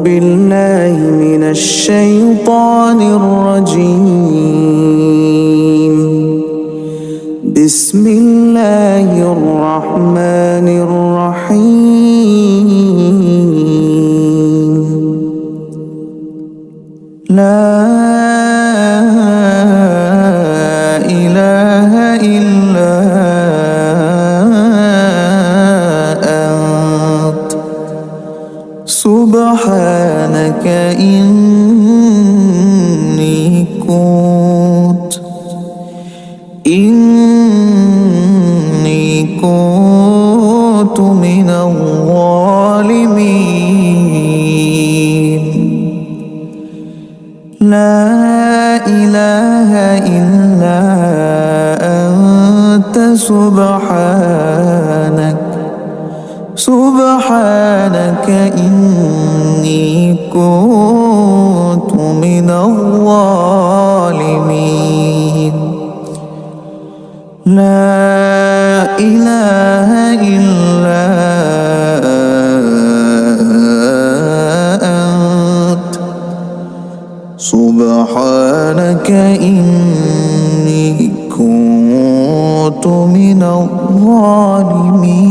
بالله من الشيطان الرجيم. بسم الله الرحمن الرحيم. لا إله إلا أنت سبحانك إني كنت من الظالمين. لا إله إلا أنت سبحانك إني كنت من الظالمين. لا إله إلا أنت سبحانك إني كنت من الظالمين.